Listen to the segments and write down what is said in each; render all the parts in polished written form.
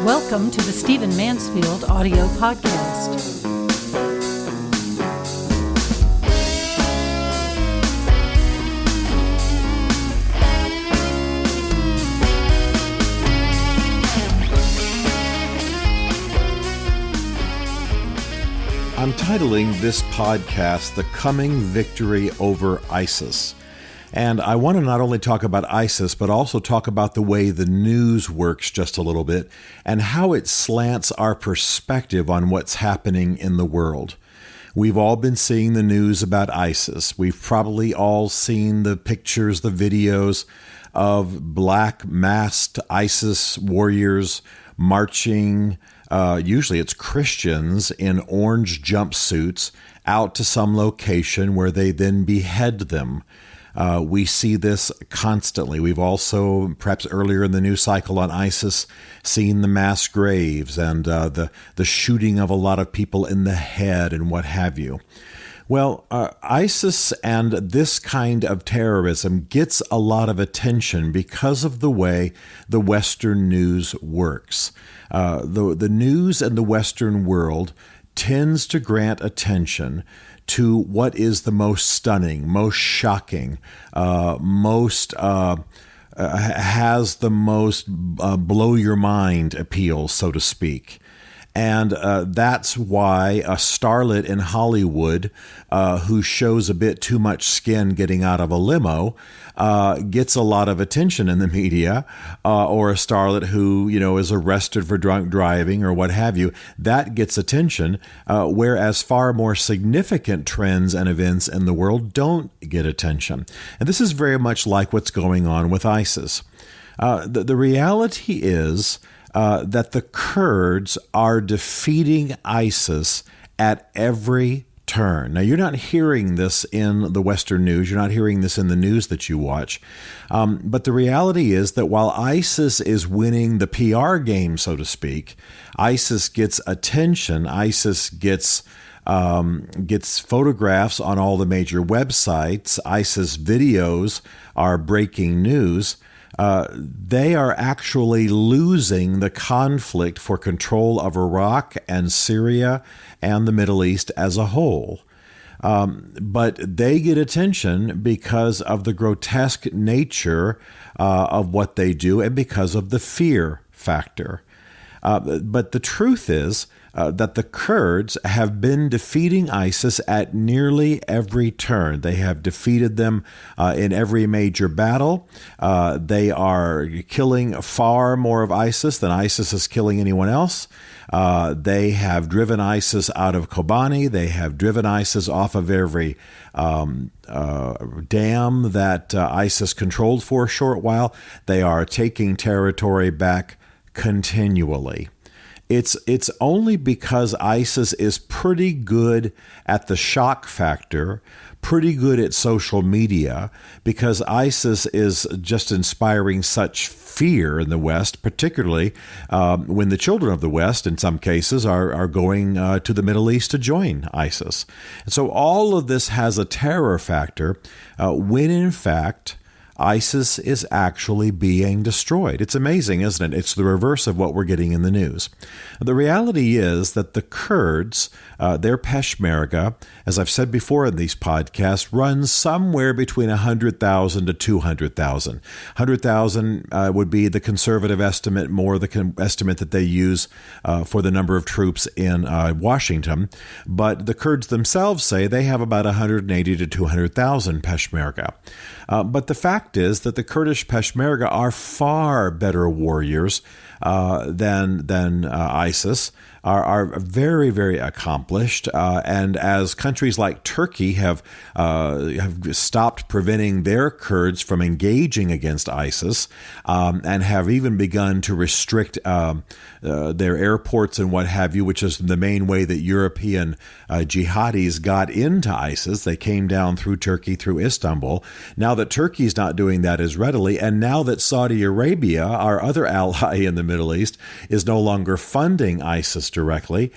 Welcome to the Stephen Mansfield audio podcast. I'm titling this podcast, The Coming Victory Over ISIS. And I want to not only talk about ISIS, but also talk about the way the news works just a little bit and how it slants our perspective on what's happening in the world. We've all been seeing the news about ISIS. We've probably all seen the pictures, the videos of black masked ISIS warriors marching. Usually it's Christians in orange jumpsuits out to some location where they then behead them. We see this constantly. We've also, perhaps earlier in the news cycle on ISIS, seen the mass graves and the shooting of a lot of people in the head and what have you. Well, ISIS and this kind of terrorism gets a lot of attention because of the way the Western news works. The news in the Western world tends to grant attention to what is the most stunning, most shocking, has the most blow your mind appeal, so to speak. And that's why a starlet in Hollywood who shows a bit too much skin getting out of a limo gets a lot of attention in the media, or a starlet who, is arrested for drunk driving or what have you. That gets attention, whereas far more significant trends and events in the world don't get attention. And this is very much like what's going on with ISIS. The reality is that the Kurds are defeating ISIS at every turn. Now, you're not hearing this in the Western news. You're not hearing this in the news that you watch. But the reality is that while ISIS is winning the PR game, so to speak, ISIS gets attention. ISIS gets photographs on all the major websites. ISIS videos are breaking news. They are actually losing the conflict for control of Iraq and Syria and the Middle East as a whole. But they get attention because of the grotesque nature of what they do and because of the fear factor. But the truth is that the Kurds have been defeating ISIS at nearly every turn. They have defeated them in every major battle. They are killing far more of ISIS than ISIS is killing anyone else. They have driven ISIS out of Kobani. They have driven ISIS off of every dam that ISIS controlled for a short while. They are taking territory back continually. It's only because ISIS is pretty good at the shock factor, pretty good at social media, because ISIS is just inspiring such fear in the West, particularly when the children of the West, in some cases, are going to the Middle East to join ISIS. And so all of this has a terror factor when, in fact, ISIS is actually being destroyed. It's amazing, isn't it? It's the reverse of what we're getting in the news. The reality is that the Kurds, their Peshmerga, as I've said before in these podcasts, runs somewhere between 100,000 to 200,000. 100,000 would be the conservative estimate, more the estimate that they use for the number of troops in Washington. But the Kurds themselves say they have about 180 to 200,000 Peshmerga. But the fact is that the Kurdish Peshmerga are far better warriors than ISIS, are very, very accomplished. And as countries like Turkey have stopped preventing their Kurds from engaging against ISIS, and have even begun to restrict their airports and what have you, which is the main way that European jihadis got into ISIS. They came down through Turkey, through Istanbul. Now that Turkey's not doing that as readily, and now that Saudi Arabia, our other ally in the Middle East, is no longer funding ISIS directly,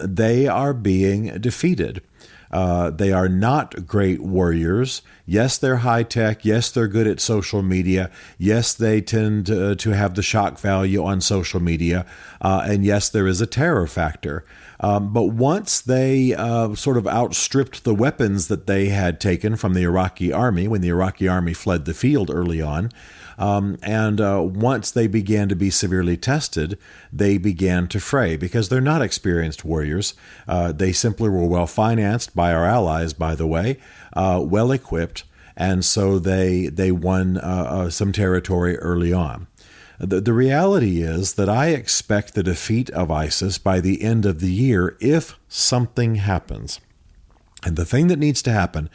they are being defeated. They are not great warriors. Yes, they're high tech. Yes, they're good at social media. Yes, they tend to have the shock value on social media. And yes, there is a terror factor. But once they sort of outstripped the weapons that they had taken from the Iraqi army when the Iraqi army fled the field early on, and once they began to be severely tested, they began to fray because they're not experienced warriors. They simply were well financed by our allies, by the way, well equipped, and so they won some territory early on. The reality is that I expect the defeat of ISIS by the end of the year if something happens. And the thing that needs to happen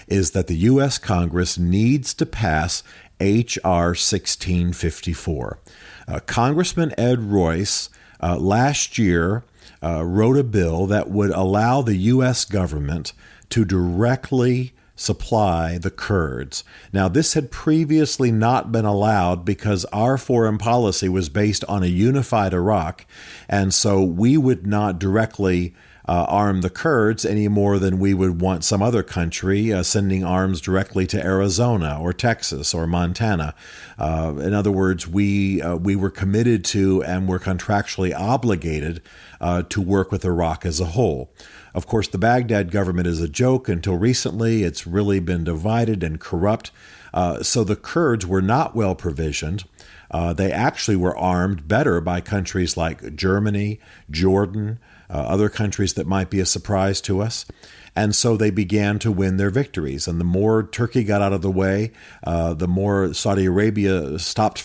is that the U.S. Congress needs to pass H.R. 1654. Congressman Ed Royce last year wrote a bill that would allow the U.S. government to directly supply the Kurds. Now, this had previously not been allowed because our foreign policy was based on a unified Iraq, and so we would not directly arm the Kurds any more than we would want some other country sending arms directly to Arizona or Texas or Montana. In other words, we were committed to and were contractually obligated to work with Iraq as a whole. Of course, the Baghdad government is a joke. Until recently, it's really been divided and corrupt. So the Kurds were not well provisioned. They actually were armed better by countries like Germany, Jordan, other countries that might be a surprise to us. And so they began to win their victories. And the more Turkey got out of the way, the more Saudi Arabia stopped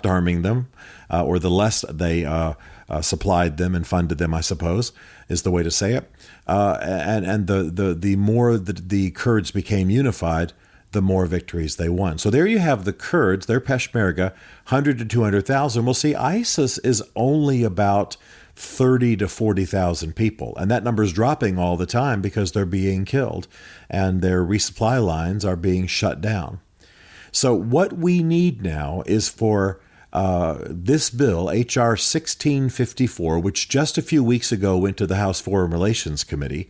arming them, or the less they supplied them and funded them, I suppose, is the way to say it. And the more the Kurds became unified, the more victories they won. So there you have the Kurds, their Peshmerga, 100 to 200,000. Well, see, ISIS is only about 30 to 40,000 people. And that number is dropping all the time because they're being killed and their resupply lines are being shut down. So what we need now is for this bill, H.R. 1654, which just a few weeks ago went to the House Foreign Relations Committee,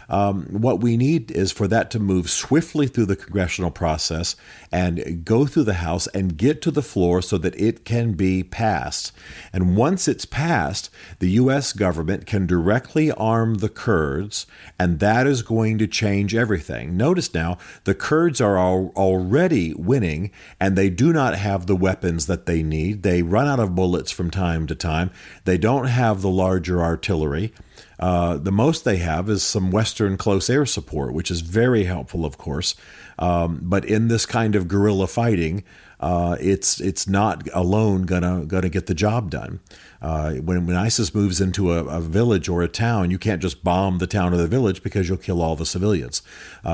what we need is for that to move swiftly through the congressional process and go through the House and get to the floor so that it can be passed. And once it's passed, the U.S. government can directly arm the Kurds, and that is going to change everything. Notice now, the Kurds are already winning, and they do not have the weapons that they need. They run out of bullets from time to time. They don't have the larger artillery. The most they have is some Western close air support, which is very helpful, of course. But in this kind of guerrilla fighting, it's not alone gonna get the job done. When ISIS moves into a village or a town, you can't just bomb the town or the village because you'll kill all the civilians.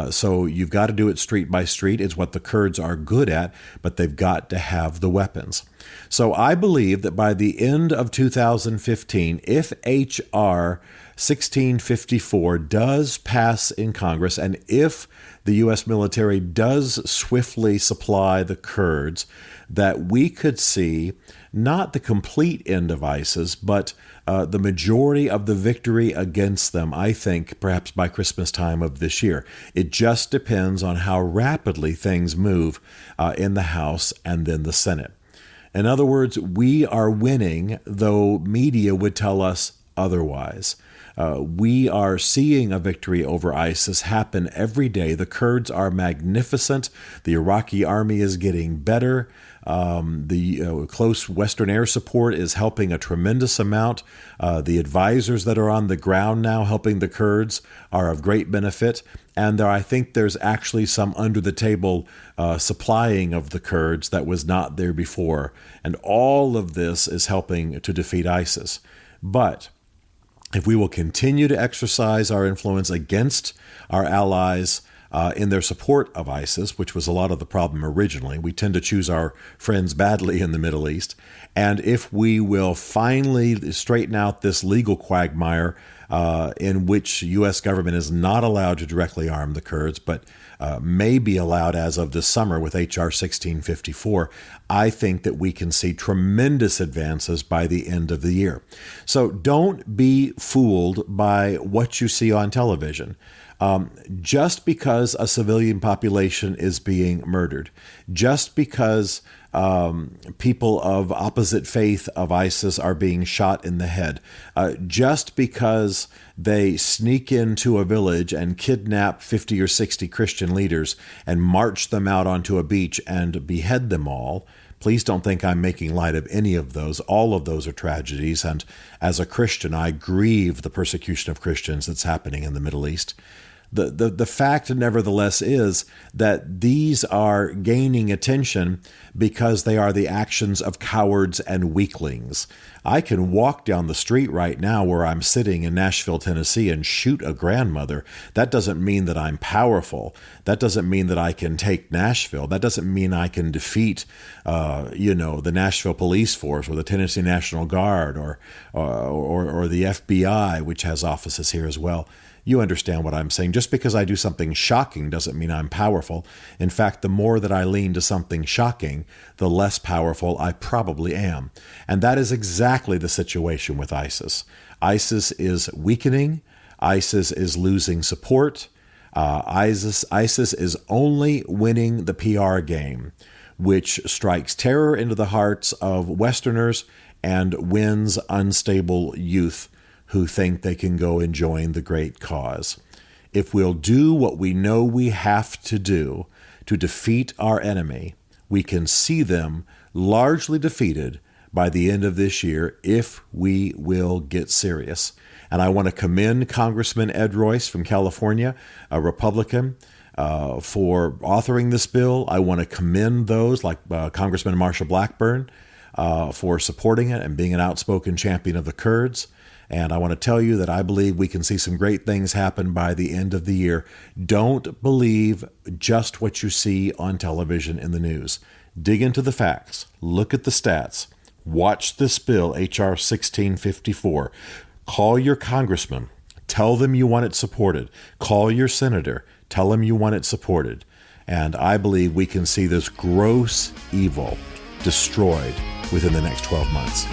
So you've got to do it street by street. It's what the Kurds are good at, but they've got to have the weapons. So I believe that by the end of 2015, if H.R. 1654 does pass in Congress, and if the U.S. military does swiftly supply the Kurds, that we could see not the complete end of ISIS, but the majority of the victory against them, I think, perhaps by Christmas time of this year. It just depends on how rapidly things move in the House and then the Senate. In other words, we are winning, though media would tell us otherwise. We are seeing a victory over ISIS happen every day. The Kurds are magnificent. The Iraqi army is getting better. The close Western air support is helping a tremendous amount. The advisors that are on the ground now helping the Kurds are of great benefit. And I think there's actually some under-the-table supplying of the Kurds that was not there before. And all of this is helping to defeat ISIS. But if we will continue to exercise our influence against our allies in their support of ISIS, which was a lot of the problem originally, we tend to choose our friends badly in the Middle East, and if we will finally straighten out this legal quagmire in which U.S. government is not allowed to directly arm the Kurds, but may be allowed as of this summer with H.R. 1654, I think that we can see tremendous advances by the end of the year. So don't be fooled by what you see on television. Just because a civilian population is being murdered, just because people of opposite faith of ISIS are being shot in the head, just because they sneak into a village and kidnap 50 or 60 Christian leaders and march them out onto a beach and behead them all. Please don't think I'm making light of any of those. All of those are tragedies. And as a Christian, I grieve the persecution of Christians that's happening in the Middle East. The fact, nevertheless, is that these are gaining attention because they are the actions of cowards and weaklings. I can walk down the street right now where I'm sitting in Nashville, Tennessee, and shoot a grandmother. That doesn't mean that I'm powerful. That doesn't mean that I can take Nashville. That doesn't mean I can defeat, the Nashville Police Force or the Tennessee National Guard or the FBI, which has offices here as well. You understand what I'm saying. Just because I do something shocking doesn't mean I'm powerful. In fact, the more that I lean to something shocking, the less powerful I probably am. And that is exactly the situation with ISIS. ISIS is weakening. ISIS is losing support. ISIS is only winning the PR game, which strikes terror into the hearts of Westerners and wins unstable youth who think they can go and join the great cause. If we'll do what we know we have to do to defeat our enemy, we can see them largely defeated by the end of this year if we will get serious. And I want to commend Congressman Ed Royce from California, a Republican, for authoring this bill. I want to commend those like Congressman Marsha Blackburn for supporting it and being an outspoken champion of the Kurds. And I want to tell you that I believe we can see some great things happen by the end of the year. Don't believe just what you see on television in the news. Dig into the facts. Look at the stats. Watch this bill, H.R. 1654. Call your congressman. Tell them you want it supported. Call your senator. Tell them you want it supported. And I believe we can see this gross evil destroyed within the next 12 months.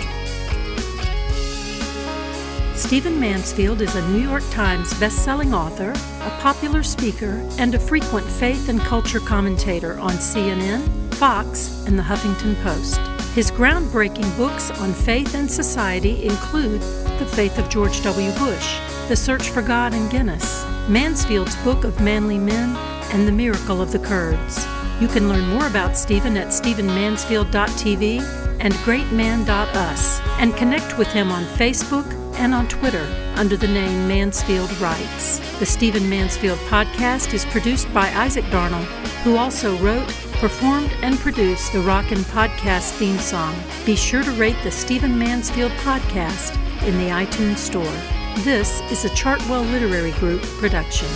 Stephen Mansfield is a New York Times best-selling author, a popular speaker, and a frequent faith and culture commentator on CNN, Fox, and the Huffington Post. His groundbreaking books on faith and society include The Faith of George W. Bush, The Search for God in Guinness, Mansfield's Book of Manly Men, and The Miracle of the Kurds. You can learn more about Stephen at stephenmansfield.tv and greatman.us, and connect with him on Facebook and on Twitter under the name Mansfield Writes. The Stephen Mansfield podcast is produced by Isaac Darnell, who also wrote, performed, and produced the Rockin' Podcast theme song. Be sure to rate the Stephen Mansfield podcast in the iTunes Store. This is a Chartwell Literary Group production.